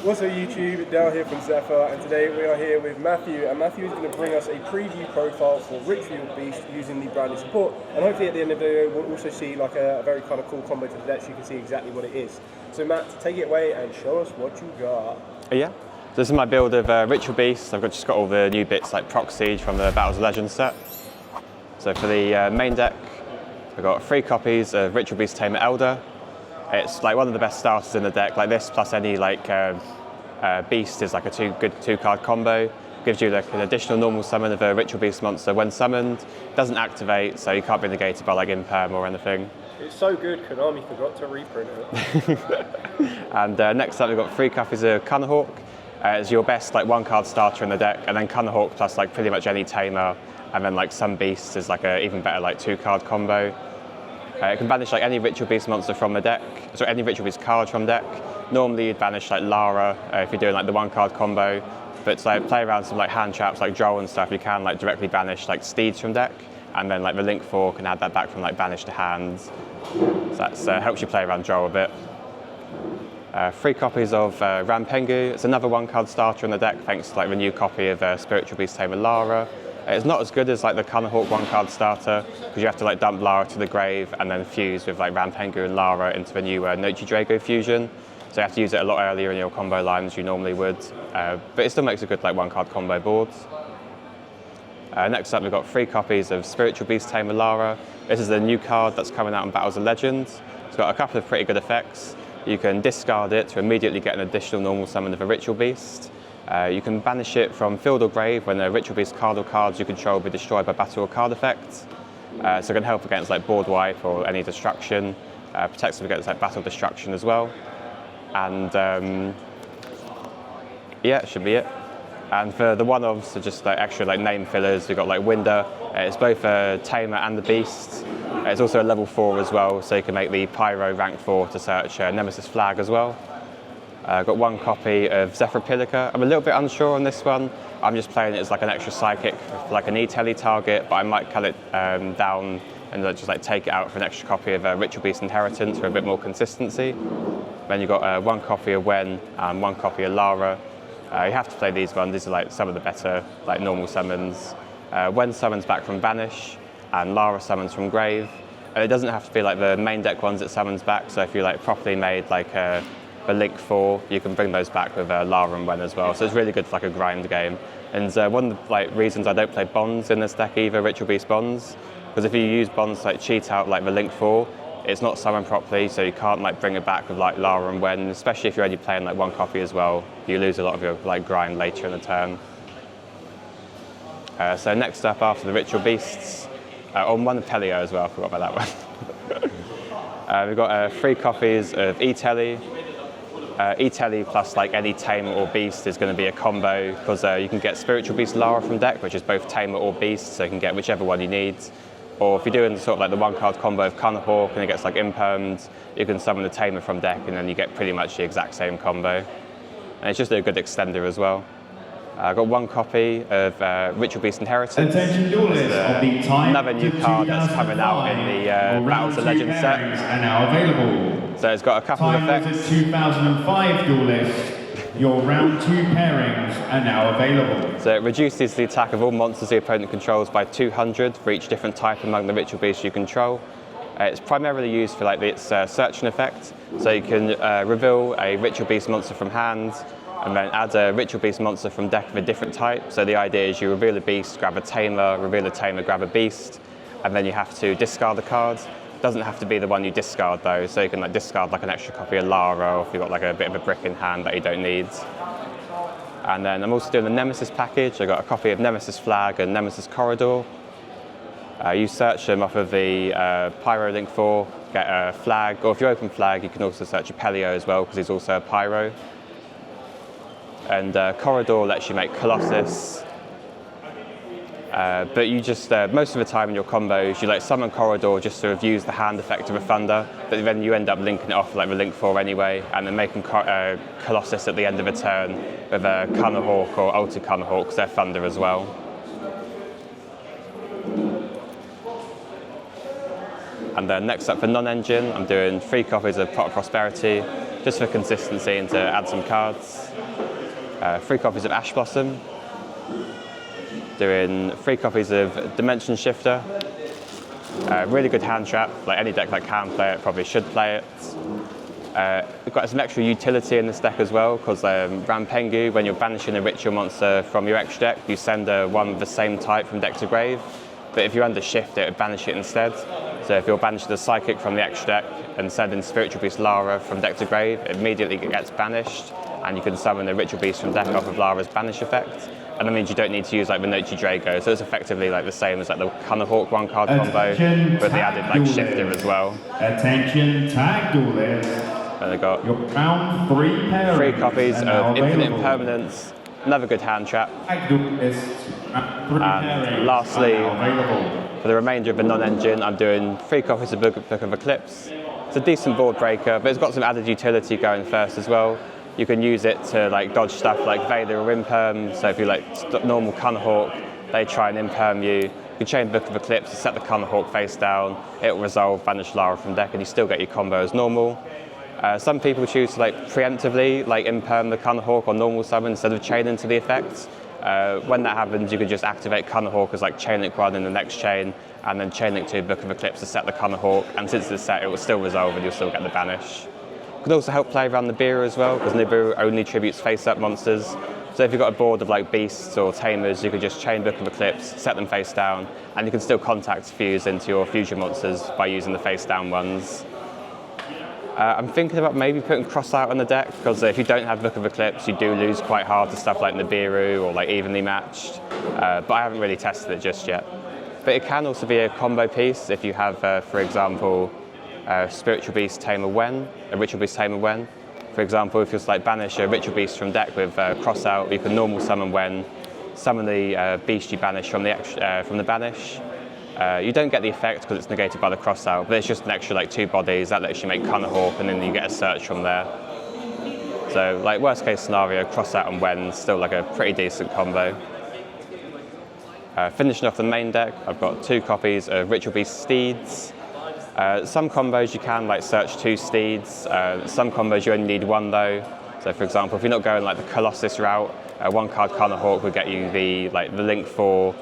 What's up YouTube, Dale here from Zephyr, and today we are here with Matthew, and Matthew is going to bring us a preview profile for Ritual Beast using the branded support, and hopefully at the end of the video we'll also see like a very kind of cool combo to the deck so you can see exactly what it is. So Matt, take it away and show us what you got. Yeah, so this is my build of Ritual Beast. I've just got all the new bits like Proc Siege from the Battles of Legends set. So for the main deck, I've got 3 copies of Ritual Beast Tamer Elder. It's like one of the best starters in the deck, like this plus any like beast is like a good 2-card combo. Gives you like an additional normal summon of a Ritual Beast monster when summoned. Doesn't activate, so you can't be negated by like Imperm or anything. It's so good, Konami forgot to reprint it. And next up we've got 3 copies of Cunnerhawk. It's your best like 1-card starter in the deck, and then Cunnerhawk plus like pretty much any tamer, and then like some beasts is like a even better like 2-card combo. It can banish like any Ritual Beast monster from the deck, so any Ritual Beast card from deck. Normally you'd banish like Lara if you're doing like the 1-card combo, but to like play around some like hand traps like Droll and stuff, you can like directly banish like Steeds from deck, and then like the Link 4 can add that back from like banish to hands. So that helps you play around Droll a bit. 3 copies of Rampengu. It's another 1-card starter in the deck thanks to like the new copy of Spiritual Beast Tamer Lara. It's not as good as like the Cunnerhawk 1-card starter because you have to like dump Lara to the grave and then fuse with like Rampengu and Lara into the new Nochi Drago fusion. So you have to use it a lot earlier in your combo line as you normally would, but it still makes a good like 1-card combo boards. Next up we've got 3 copies of Spiritual Beast Tamer Lara. This is a new card that's coming out in Battles of Legends. It's got a couple of pretty good effects. You can discard it to immediately get an additional normal summon of a Ritual Beast. You can banish it from field or grave when a Ritual Beast card or cards you control be destroyed by battle or card effects. So it can help against like board wipe or any destruction. Protects them against like battle destruction as well. And yeah, it should be it. And for the one-offs, so just like extra like name fillers, we've got like Winder. It's both a Tamer and the Beast. It's also a level 4 as well, so you can make the Pyro rank 4 to search Nemesis Flag as well. I've got 1 copy of Zephyr Pilica. I'm a little bit unsure on this one. I'm just playing it as like an extra psychic for like an E-Telly target, but I might cut it down and just like take it out for an extra copy of Ritual Beast Inheritance for a bit more consistency. Then you've got 1 copy of Wen and 1 copy of Lara. You have to play these ones. These are like some of the better like normal summons. Wen summons back from Banish and Lara summons from Grave. And it doesn't have to be like the main deck ones it summons back, so if you like properly made like the Link 4, you can bring those back with Lara and Wen as well. So it's really good for like a grind game. And one of the like reasons I don't play Bonds in this deck either, Ritual Beast Bonds, because if you use Bonds to like cheat out like the Link 4, it's not summoned properly, so you can't like bring it back with like Lara and Wen, especially if you're only playing like 1 copy as well. You lose a lot of your like grind later in the turn. So next up after the Ritual Beasts, on 1 of Pelio as well, I forgot about that one. We've got 3 copies of E-Telly. E-Telly plus like any Tamer or Beast is going to be a combo because you can get Spiritual Beast Lara from deck, which is both Tamer or Beast, so you can get whichever one you need. Or if you're doing sort of like the 1-card combo of Cunnerhawk and it gets like impermed, you can summon the Tamer from deck and then you get pretty much the exact same combo. And it's just a good extender as well. I've got 1 copy of Ritual Beast Inheritance. Another new card that's coming out in the Battles of Legends set. Are now available. So it's got a couple of effects. 2005 duel list. Your round 2 pairings are now available. So it reduces the attack of all monsters the opponent controls by 200 for each different type among the Ritual Beasts you control. It's primarily used for like its searching effect. So you can reveal a Ritual Beast monster from hand, and then add a Ritual Beast monster from deck of a different type. So the idea is you reveal a beast, grab a tamer, reveal a tamer, grab a beast, and then you have to discard the card. Doesn't have to be the one you discard though, so you can like discard like an extra copy of Lara, or if you've got like a bit of a brick in hand that you don't need. And then I'm also doing the Nemesis package. I got a copy of Nemesis Flag and Nemesis Corridor. You search them off of the Pyro Link 4, get a flag, or if you open flag, you can also search a Pelio as well, because he's also a Pyro. And Corridor lets you make Colossus. But you just, most of the time in your combos, you like summon Corridor just to use the hand effect of a Thunder, but then you end up linking it off like the Link 4 anyway, and then making Colossus at the end of a turn with a Cunnerhawk or Ulti Cunnerhawk, because they're Thunder as well. And then next up for non-engine, I'm doing 3 copies of Pot of Prosperity. just for consistency and to add some cards. 3 copies of Ash Blossom. Doing 3 copies of Dimension Shifter. Really good hand trap, like any deck that can play it probably should play it. We've got some extra utility in this deck as well, because Rampengu, when you're banishing a ritual monster from your extra deck, you send one of the same type from deck to grave. But if you're under shift, it would banish it instead. So if you're banishing the Psychic from the extra deck and sending Spiritual Beast Lara from deck to grave, it immediately gets banished, and you can summon the Ritual Beast from deck off of Lara's banish effect. And that means you don't need to use like the Nochi Drago, so it's effectively like the same as like the Cunnerhawk 1-card combo, with the added like shifter as well. Attention, tag duelist. And I got your round 3 pairings 3 copies of Infinite available. Impermanence, another good hand trap. Tag duelist, And lastly, for the remainder of the non-engine, I'm doing 3 copies of Book of Eclipse. It's a decent board breaker, but it's got some added utility going first as well. You can use it to like dodge stuff like Vader or Imperm. So if you like normal Cunnerhawk, they try and Imperm you. You can chain Book of Eclipse to set the Cunnerhawk face down. It'll resolve, banish Lara from deck, and you still get your combo as normal. Some people choose to like preemptively like Imperm the Cunnerhawk on normal summon instead of chaining to the effect. When that happens, you can just activate Cunnerhawk as like chain link 1 in the next chain, and then chain link 2 Book of Eclipse to set the Cunnerhawk. And since it's set, it will still resolve, and you'll still get the banish. It could also help play around Nibiru as well, because Nibiru only tributes face-up monsters. So if you've got a board of like beasts or tamers, you could just chain Book of Eclipse, set them face down, and you can still contact fuse into your fusion monsters by using the face down ones. I'm thinking about maybe putting Cross out on the deck, because if you don't have Book of Eclipse, you do lose quite hard to stuff like Nibiru or like Evenly Matched, but I haven't really tested it just yet. But it can also be a combo piece if you have, for example, Spiritual Beast Tamer Wen, a Ritual Beast Tamer Wen. For example, if you like banish a Ritual Beast from deck with Cross out, you can normal summon Wen, summon the beast you banish from the banish. You don't get the effect because it's negated by the Cross out, but it's just an extra like 2 bodies that lets you make Cunnerhawk, and then you get a search from there. So like worst case scenario, Cross out and Wen still like a pretty decent combo. Finishing off the main deck, I've got 2 copies of Ritual Beast Steeds. Some combos you can like search 2 Steeds. Some combos you only need 1 though. So for example, if you're not going like the Colossus route, 1-card Cunnerhawk would get you the Link 4,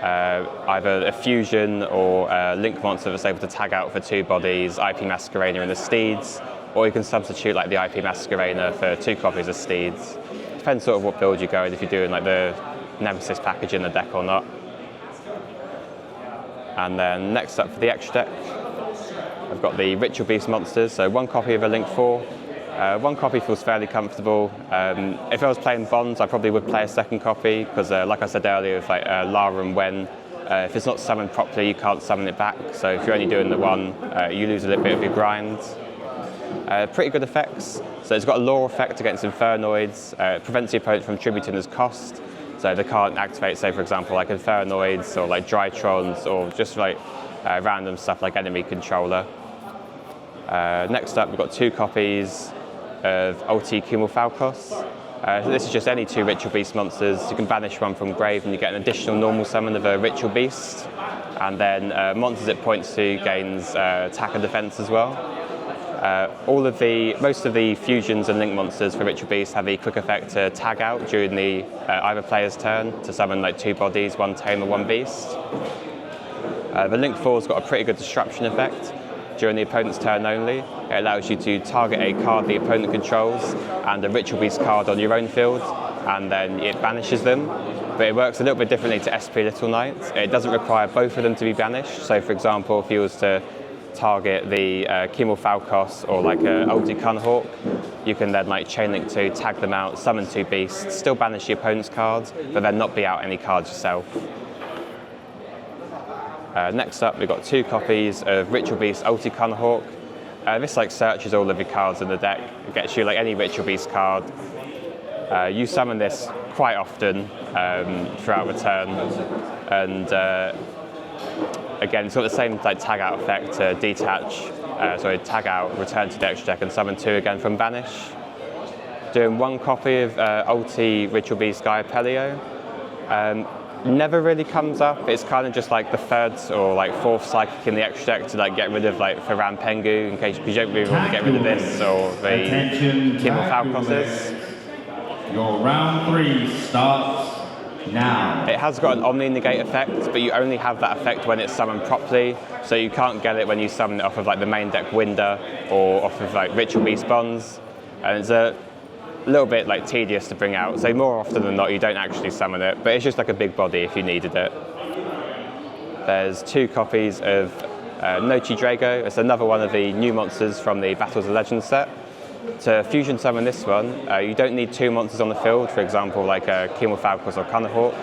either a fusion or a Link monster that's able to tag out for 2 bodies, IP Masquerader and the Steeds, or you can substitute like the IP Masquerader for 2 copies of Steeds. Depends sort of what build you go in, if you're doing like the Nemesis package in the deck or not. And then next up for the extra deck, I've got the Ritual Beast monsters, so 1 copy of a Link 4. 1 copy feels fairly comfortable. If I was playing Bonds, I probably would play a 2nd copy, because like I said earlier, with like Lara and Wen, if it's not summoned properly, you can't summon it back. So if you're only doing the 1, you lose a little bit of your grind. Pretty good effects. So it's got a lore effect against Infernoids. It prevents the opponent from tributing as cost. So they can't activate, say for example, like Infernoids or like Drytrons, or just like random stuff like enemy controller. Next up, we've got 2 copies of Ulti Cumulfalcos. So this is just any 2 Ritual Beast monsters. You can banish 1 from grave, and you get an additional normal summon of a Ritual Beast. And then monsters it points to gains attack and defense as well. Most of the fusions and link monsters for Ritual Beast have the quick effect to tag out during the either player's turn to summon like 2 bodies, 1 tamer, 1 beast. The Link 4's got a pretty good disruption effect. During the opponent's turn only, it allows you to target a card the opponent controls and a Ritual Beast card on your own field, and then it banishes them. But it works a little bit differently to SP Little Knight. It doesn't require both of them to be banished. So for example, if you was to target the Cumulfalcos or like a Ulti Cunnerhawk, you can then like chain link 2, tag them out, summon 2 beasts, still banish your opponent's cards, but then not be out any cards yourself. Next up, we've got 2 copies of Ritual Beast Ulti Cunnerhawk. This like searches all of your cards in the deck. It gets you like any Ritual Beast card. You summon this quite often throughout the turn, and again, it's got the same like tag out effect to detach. Tag out, return to the extra deck, and summon 2 again from banish. Doing 1 copy of Ulti Ritual Beast Gaia Pelio. never really comes up. It's kind of just like the third or like fourth psychic in the extra deck to like get rid of like for Rampengu in case you don't really want to get rid of this or the Kimmel Falcoses. Your round 3 starts now. It has got an Omni Negate effect, but you only have that effect when it's summoned properly, so you can't get it when you summon it off of like the main deck Winder or off of like Ritual Beast Bonds, and it's a little bit like tedious to bring out, so more often than not you don't actually summon it, but it's just like a big body if you needed it. There's 2 copies of Nochi Drago. It's another one of the new monsters from the Battles of Legends set. To fusion summon this one, you don't need 2 monsters on the field, for example like Kimmel Falcos or Cunnerhawk.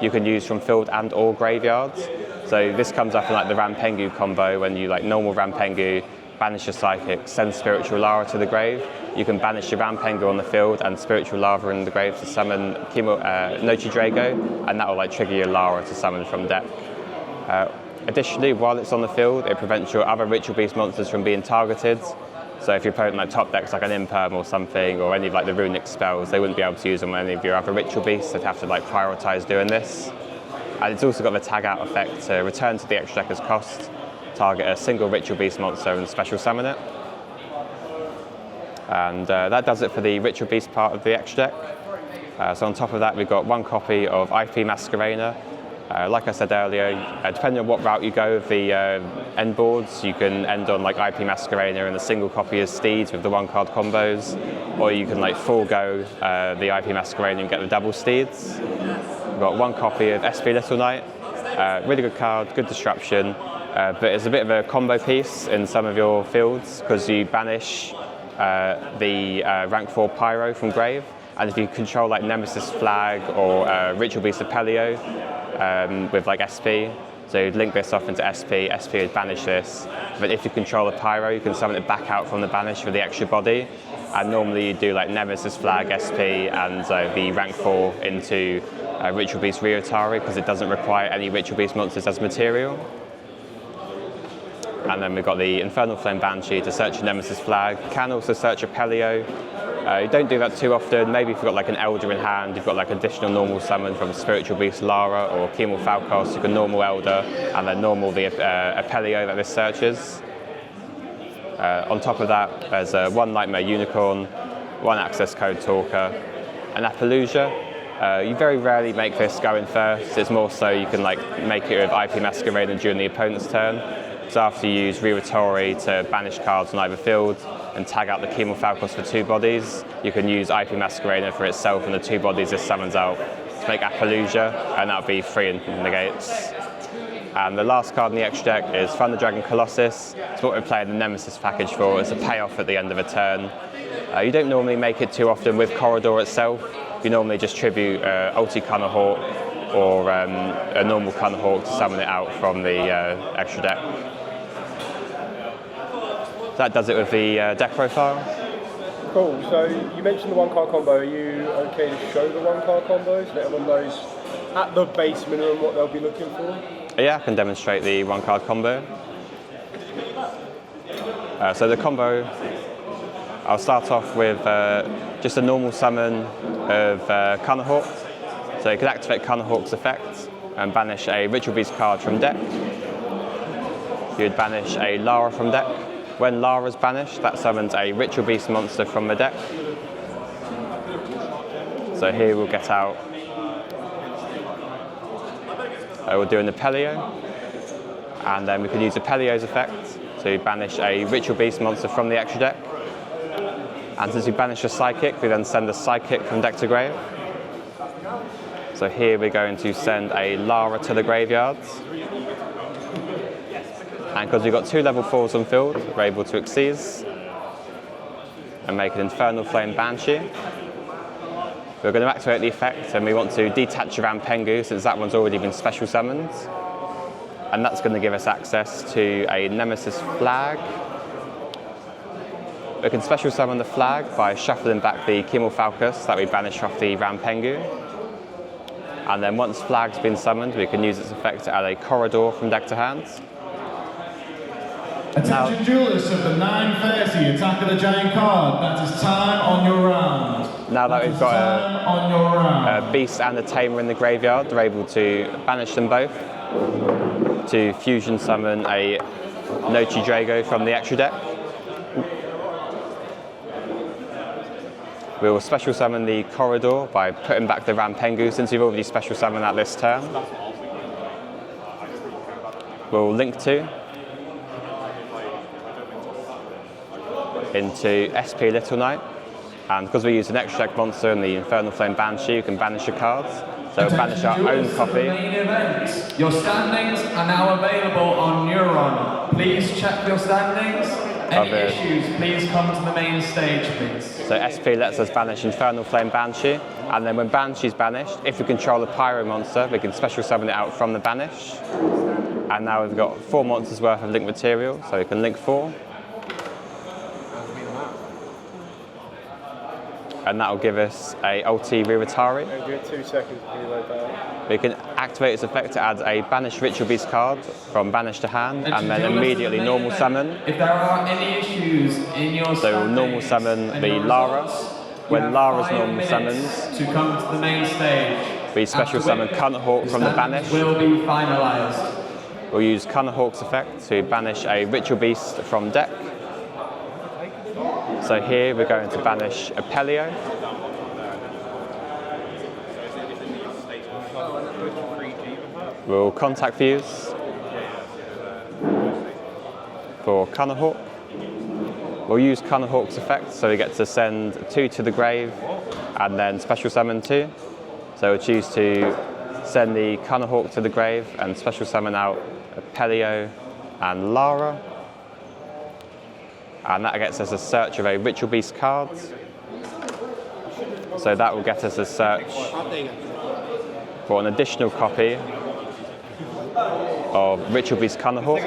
You can use from field and or graveyards. So this comes up in like the Rampengu combo when you like normal Rampengu, banish your Psychic, send Spiritual Lara to the grave. You can banish your Rampengu on the field and Spiritual Lara in the grave to summon Nochi Drago, and that will like trigger your Lara to summon from deck. Additionally, while it's on the field, it prevents your other Ritual Beast monsters from being targeted. So if your opponent like top decks like an Imperm or something, or any of like the runic spells, they wouldn't be able to use them on any of your other Ritual Beasts. They'd have to like prioritize doing this. And it's also got the tag out effect to return to the extra decker's cost, target a single Ritual Beast monster and special summon it. And that does it for the Ritual Beast part of the extra deck. So on top of that, we've got 1 copy of IP Masquerader. Like I said earlier, depending on what route you go with the end boards, you can end on like IP Masquerader and a single copy of Steeds with the 1-card combos, or you can like forego the IP Masquerader and get the double Steeds. We've got 1 copy of SP Little Knight. Really good card, good disruption, but it's a bit of a combo piece in some of your fields because you banish the rank 4 Pyro from grave, and if you control like Nemesis Flag or Ritual Beast of Pelio with like SP, so you'd link this off into SP would banish this, but if you control a Pyro you can summon it back out from the banish with the extra body, and normally you do like Nemesis Flag, SP and the rank 4 into Ritual Beast Ryotari because it doesn't require any Ritual Beast monsters as material. And then we've got the Infernal Flame Banshee to search a Nemesis Flag. Can also search a Pelio. You don't do that too often. Maybe if you've got like an Elder in hand, you've got like additional normal summon from Spiritual Beast Lara or Kimmel Falcos, you can normal Elder and then normal the Pelio that this searches. On top of that, there's 1 Nightmare Unicorn, 1 Access Code Talker, an Appaloosa. You very rarely make this go in first. It's more so you can like make it with IP Masquerader during the opponent's turn. So after you use Ryotari to banish cards on either field and tag out the Kimmel Falcos for 2 bodies, you can use IP Masquerader for itself and the 2 bodies this summons out to make Appaloosa, and that'll be 3 negates. And the last card in the extra deck is Thunder Dragon Colossus. It's what we're playing the Nemesis package for. It's a payoff at the end of a turn. You don't normally make it too often with Corridor itself. You normally just tribute Ulti Cunnerhawk or a normal Cunnerhawk to summon it out from the extra deck. That does it with the deck profile. Cool, so you mentioned the 1-card combo. Are you okay to show the 1-card combo so that everyone knows at the base minimum what they'll be looking for? Yeah, I can demonstrate the 1-card combo. So the combo, I'll start off with just a normal summon of Cunnerhawk. So you can activate Cunnerhawk's effect and banish a Ritual Beast card from deck. You'd banish a Lara from deck. When Lara's banished, that summons a Ritual Beast monster from the deck. So here we'll get out, we're doing the Pelio, and then we can use the Pelio's effect to banish a Ritual Beast monster from the extra deck. And since we banish a Psychic, we then send a Psychic from deck to grave. So here we're going to send a Lara to the graveyards. And because we've got 2 level 4s on field, we're able to Xyz and make an Infernal Flame Banshee. We're going to activate the effect, and we want to detach your Rampengu since that one's already been special summoned. And that's going to give us access to a Nemesis Flag. We can special summon the flag by shuffling back the Kimmel Falcos that we banished off the Rampengu. And then once Flag's been summoned, we can use its effect to add a Corridor from deck to hand. Attention duelists of the 9:30 Attack of the Giant card. That is time on your round. Now that we've got a beast and a tamer in the graveyard, we're able to banish them both to fusion summon a Nochi Drago from the extra deck. We will special summon the Corridor by putting back the Rampengu since we've already special summoned that this turn. We'll link 2 into SP Little Knight. And because we use an extra deck monster and the Infernal Flame Banshee, you can banish your cards. So we'll banish our own copy. Your standings are now available on Neuron. Please check your standings. Any issues, please come to the main stage, please. So SP lets us banish Infernal Flame Banshee, and then when Banshee's banished, if we control a Pyro monster, we can special summon it out from the banish. And now we've got 4 monsters worth of link material, so we can link 4. And that will give us a ulti Riwatari. Give it 2 seconds to reload that. We can activate its effect to add a banished Ritual Beast card from banish to hand, and then immediately normal summon. If there are any issues in your So we'll normal summon the Lara. When Lara's normal summons, to come to the main stage, we special summon Cunnerhawk from the banish. Will be finalized. We'll use Cunnerhawk's effect to banish a Ritual Beast from deck. So here we're going to banish a Pelio. We'll contact fuse for Cunnerhawk. We'll use Cunnerhawk's effect, so we get to send 2 to the grave and then special summon 2. So we'll choose to send the Cunnerhawk to the grave and special summon out a Pelio and Lara. And that gets us a search of a Ritual Beast card. So that will get us a search for an additional copy of Ritual Beast Cunnerhawk.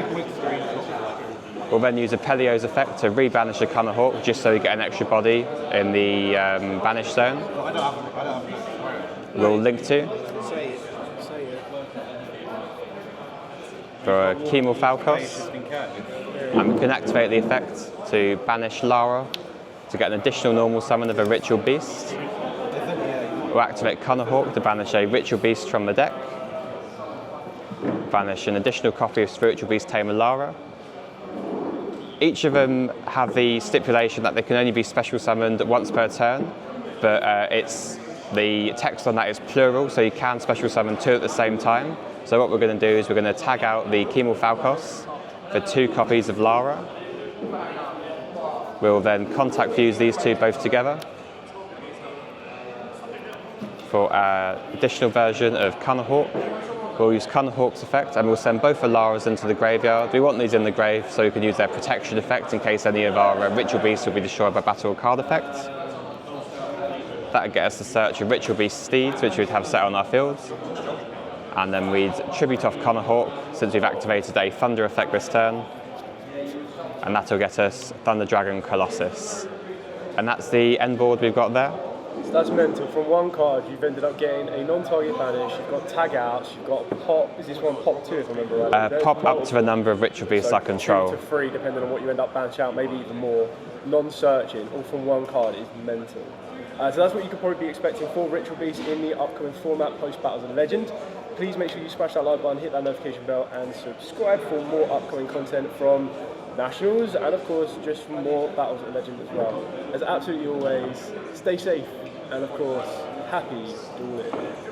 We'll then use a Pelio's effect to rebanish a Cunnerhawk just so we get an extra body in the banish zone. We'll link 2 for a Chemo Falcos. And we can activate the effect to banish Lara to get an additional normal summon of a Ritual Beast. We'll activate Cunnerhawk to banish a Ritual Beast from the deck. Banish an additional copy of Spiritual Beast Tamer Lara. Each of them have the stipulation that they can only be special summoned once per turn, but the text on that is plural, so you can special summon 2 at the same time. So what we're going to do is we're going to tag out the Chemo Falcos for 2 copies of Lara. We'll then contact fuse these 2 both together for an additional version of Cunnerhawk. We'll use Cunnerhawk's effect and we'll send both the Laras into the graveyard. We want these in the grave so we can use their protection effect in case any of our Ritual Beasts will be destroyed by battle or card effects. That'll get us to search of Ritual Beast Steeds, which we'd have set on our fields. And then we'd tribute off Cunnerhawk since we've activated a Thunder effect this turn. And that'll get us Thunder Dragon Colossus. And that's the end board we've got there. So that's mental. From 1 card, you've ended up getting a non-target banish, you've got tag outs, you've got pop. Is this one pop 2 if I remember right? Pop up to a number of Ritual Beasts I control. 2 to 3 depending on what you end up banishing out, maybe even more. Non-searching, all from 1 card is mental. So that's what you could probably be expecting for Ritual Beasts in the upcoming format post Battles of the Legend. Please make sure you smash that like button, hit that notification bell and subscribe for more upcoming content from Nationals and of course just for more Battles of the Legend as well. As absolutely always, stay safe and of course, happy dueling.